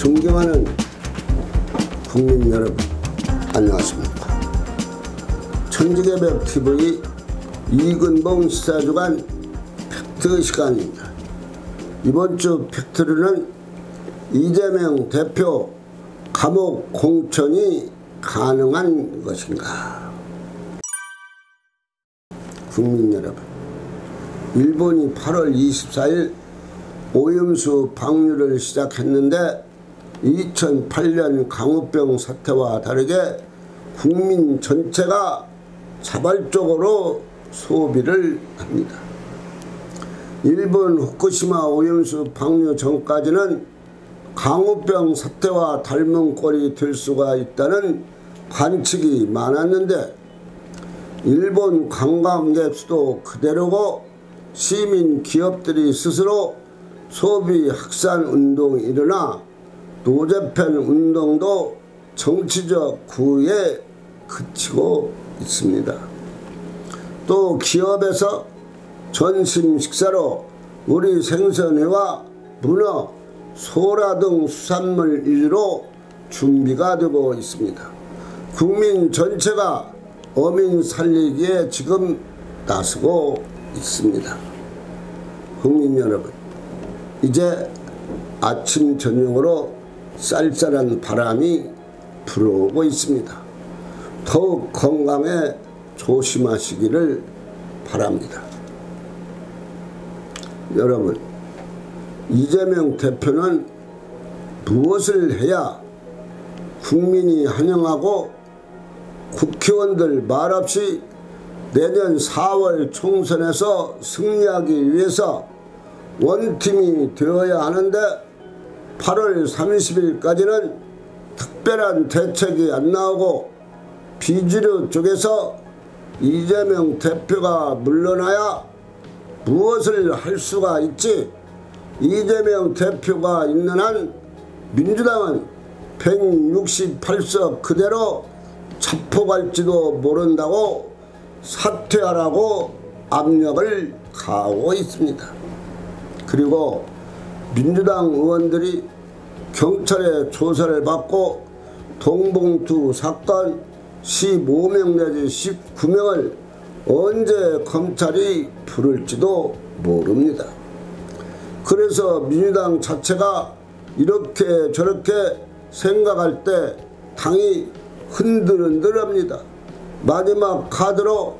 존경하는 국민 여러분, 안녕하십니까. 천지개벽TV 이근봉 시사주간 팩트 시간입니다. 이번 주 팩트로는 이재명 대표 감옥 공천이 가능한 것인가. 국민 여러분, 일본이 8월 24일 오염수 방류를 시작했는데 2008년 강우병 사태와 다르게 국민 전체가 자발적으로 소비를 합니다. 일본 후쿠시마 오염수 방류 전까지는 강우병 사태와 닮은 꼴이 될 수가 있다는 관측이 많았는데 일본 관광객 수도 그대로고 시민 기업들이 스스로 소비 확산 운동이 일어나 노재팬 운동도 정치적 구애에 그치고 있습니다. 또 기업에서 전심 식사로 우리 생선회와 문어, 소라 등 수산물 위주로 준비가 되고 있습니다. 국민 전체가 어민 살리기에 지금 나서고 있습니다. 국민 여러분, 이제 아침 저녁으로 쌀쌀한 바람이 불어오고 있습니다. 더욱 건강에 조심하시기를 바랍니다. 여러분, 이재명 대표는 무엇을 해야 국민이 환영하고 국회의원들 말없이 내년 4월 총선에서 승리하기 위해서 원팀이 되어야 하는데 8월 30일까지는 특별한 대책이 안 나오고 비주류 쪽에서 이재명 대표가 물러나야 무엇을 할 수가 있지. 이재명 대표가 있는 한 민주당은 168석 그대로 잡혀갈지도 모른다고 사퇴하라고 압력을 가하고 있습니다. 그리고 민주당 의원들이 경찰의 조사를 받고 동봉투 사건 15명 내지 19명을 언제 검찰이 부를지도 모릅니다. 그래서 민주당 자체가 이렇게 저렇게 생각할 때 당이 흔들흔들합니다. 마지막 카드로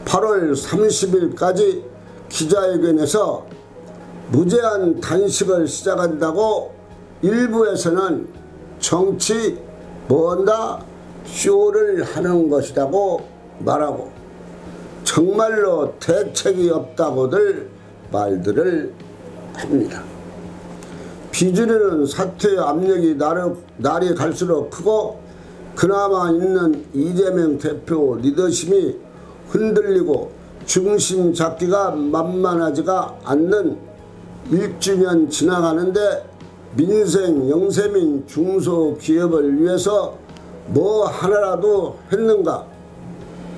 8월 30일까지 기자회견에서 무제한 단식을 시작한다고 일부에서는 정치 뭔가 쇼를 하는 것이라고 말하고 정말로 대책이 없다고들 말들을 합니다. 비주류는 사퇴의 압력이 날이 갈수록 크고 그나마 있는 이재명 대표 리더십이 흔들리고 중심 잡기가 만만하지가 않는 1주년 지나가는데 민생 영세민 중소기업을 위해서 뭐 하나라도 했는가.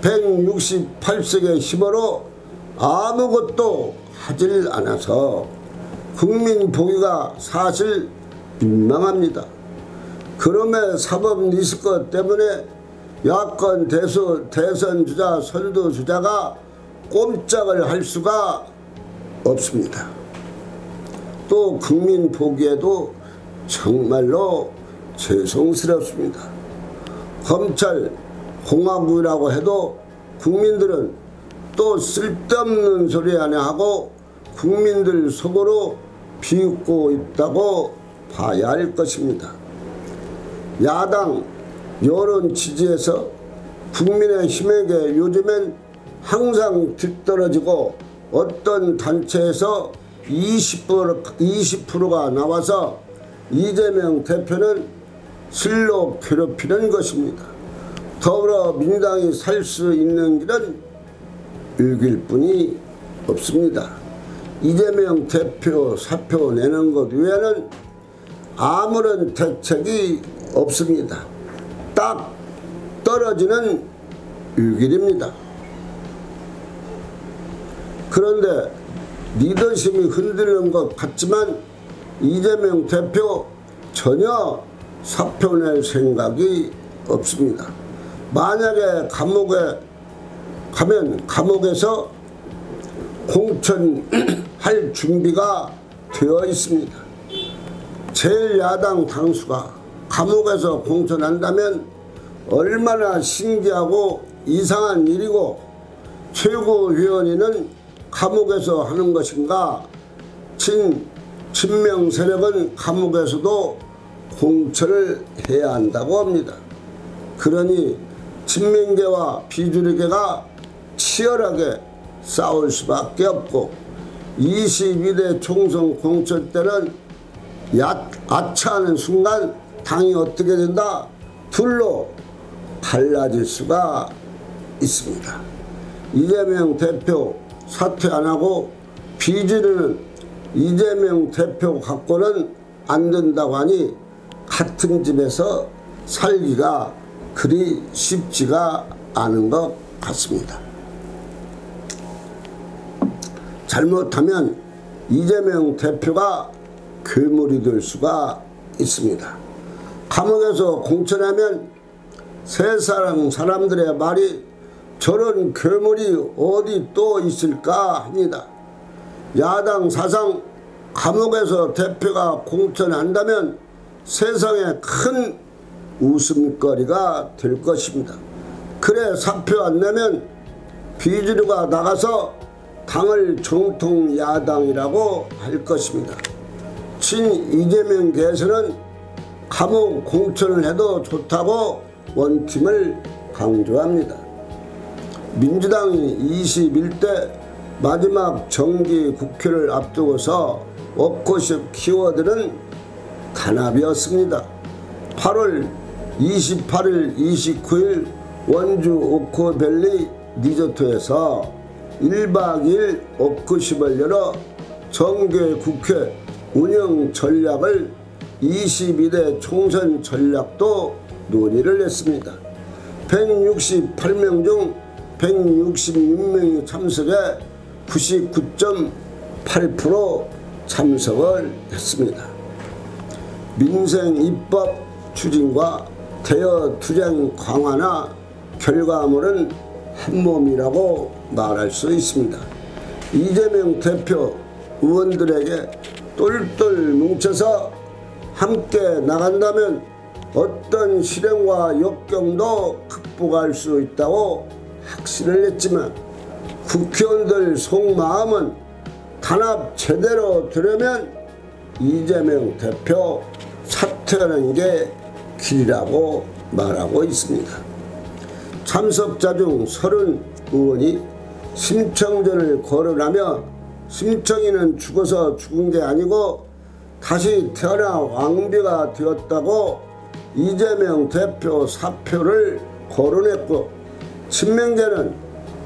168석의 힘으로 아무것도 하질 않아서 국민 보기가 사실 민망합니다. 그럼에 사법 리스크 때문에 야권 대선 주자 선두 주자가 꼼짝을 할 수가 없습니다. 또 국민 보기에도 정말로 죄송스럽습니다. 검찰 공화국이라고 해도 국민들은 또 쓸데없는 소리 하나 하고 국민들 속으로 비웃고 있다고 봐야 할 것입니다. 야당 여론 지지에서 국민의힘에게 요즘엔 항상 뒤떨어지고 어떤 단체에서 20%가 나와서 이재명 대표는 실로 괴롭히는 것입니다. 더불어민주당이 살 수 있는 길은 일길 뿐이 없습니다. 이재명 대표 사표 내는 것 외에는 아무런 대책이 없습니다. 딱 떨어지는 일길입니다. 그런데 리더십이 흔들리는 것 같지만 이재명 대표 전혀 사표 낼 생각이 없습니다. 만약에 감옥에 가면 감옥에서 공천할 준비가 되어 있습니다. 제1야당 당수가 감옥에서 공천한다면 얼마나 신기하고 이상한 일이고, 최고위원회는 감옥에서 하는 것인가? 친명 세력은 감옥에서도 공천을 해야 한다고 합니다. 그러니 친명계와 비주류계가 치열하게 싸울 수밖에 없고, 22대 총선 공천 때는 아차하는 순간 당이 어떻게 된다? 둘로 갈라질 수가 있습니다. 이재명 대표 사퇴 안하고 비주류는 이재명 대표 갖고는 안 된다고 하니 같은 집에서 살기가 그리 쉽지가 않은 것 같습니다. 잘못하면 이재명 대표가 괴물이 될 수가 있습니다. 감옥에서 공천하면 세상 사람들의 말이 저런 괴물이 어디 또 있을까 합니다. 야당 사상 감옥에서 대표가 공천한다면 세상에 큰 웃음거리가 될 것입니다. 그래 사표 안 내면 비주류가 나가서 당을 정통 야당이라고 할 것입니다. 친 이재명 계에서는 감옥 공천을 해도 좋다고 원팀을 강조합니다. 민주당이 21대 마지막 정기 국회를 앞두고서 워크숍 키워드는 단합이었습니다. 8월 28일, 29일 원주 오크밸리 리조트에서 1박 2일 워크숍을 열어 정기 국회 운영 전략을 22대 총선 전략도 논의를 했습니다. 168명 중 166명이 참석해 99.8% 참석을 했습니다. 민생 입법 추진과 대여 투쟁 강화나 결과물은 한몸이라고 말할 수 있습니다. 이재명 대표 의원들에게 똘똘 뭉쳐서 함께 나간다면 어떤 실행과 역경도 극복할 수 있다고 확신을 했지만, 국회의원들 속마음은 단합 제대로 되려면 이재명 대표 사퇴하는 게 길이라고 말하고 있습니다. 참석자 중 30의원이 심청전을 거론하며 심청이는 죽어서 죽은 게 아니고 다시 태어나 왕비가 되었다고 이재명 대표 사표를 거론했고, 친명계는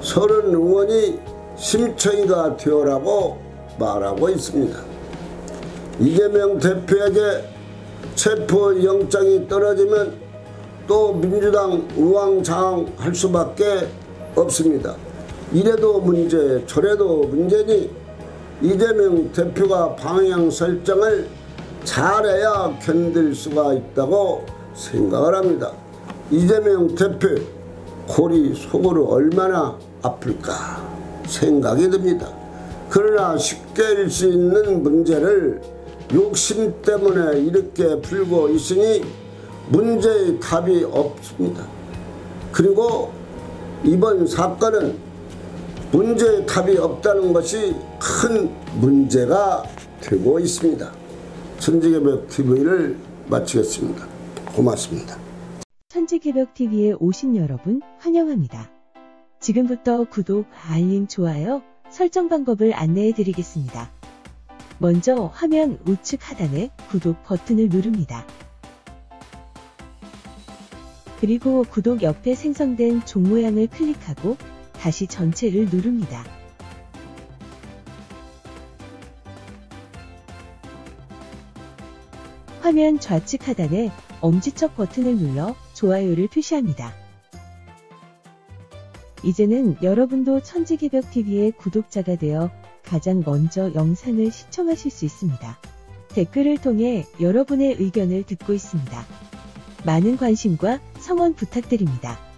30의원이 심청이가 되어라고 말하고 있습니다. 이재명 대표에게 체포영장이 떨어지면 또 민주당 우왕좌왕할 수밖에 없습니다. 이래도 문제 저래도 문제니 이재명 대표가 방향 설정을 잘해야 견딜 수가 있다고 생각을 합니다. 이재명 대표 골이 속으로 얼마나 아플까 생각이 듭니다. 그러나 쉽게 일 수 있는 문제를 욕심 때문에 이렇게 풀고 있으니 문제의 답이 없습니다. 그리고 이번 사건은 문제의 답이 없다는 것이 큰 문제가 되고 있습니다. 천지개벽TV를 마치겠습니다. 고맙습니다. 천지개벽TV에 오신 여러분 환영합니다. 지금부터 구독, 알림, 좋아요, 설정 방법을 안내해 드리겠습니다. 먼저 화면 우측 하단에 구독 버튼을 누릅니다. 그리고 구독 옆에 생성된 종 모양을 클릭하고 다시 전체를 누릅니다. 화면 좌측 하단에 엄지척 버튼을 눌러 좋아요를 표시합니다. 이제는 여러분도 천지개벽TV의 구독자가 되어 가장 먼저 영상을 시청하실 수 있습니다. 댓글을 통해 여러분의 의견을 듣고 있습니다. 많은 관심과 성원 부탁드립니다.